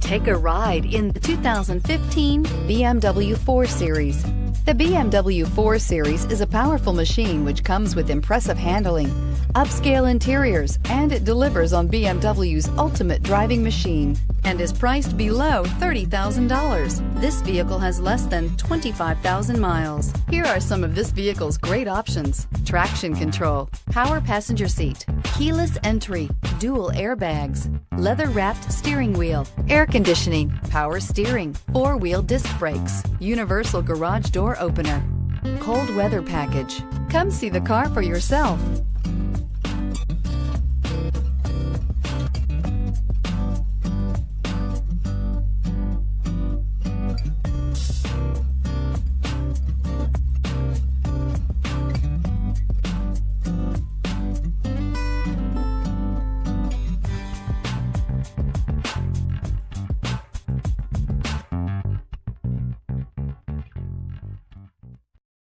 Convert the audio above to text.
Take a ride in the 2015 BMW 4 Series. The BMW 4 Series is a powerful machine which comes with impressive handling, upscale interiors, and it delivers on BMW's ultimate driving machine and is priced below $30,000. This vehicle has less than 25,000 miles. Here are some of this vehicle's great options: traction control, power passenger seat, keyless entry, dual airbags, leather-wrapped steering wheel, air conditioning, power steering, four-wheel disc brakes, universal garage door opener, cold weather package. Come see the car for yourself.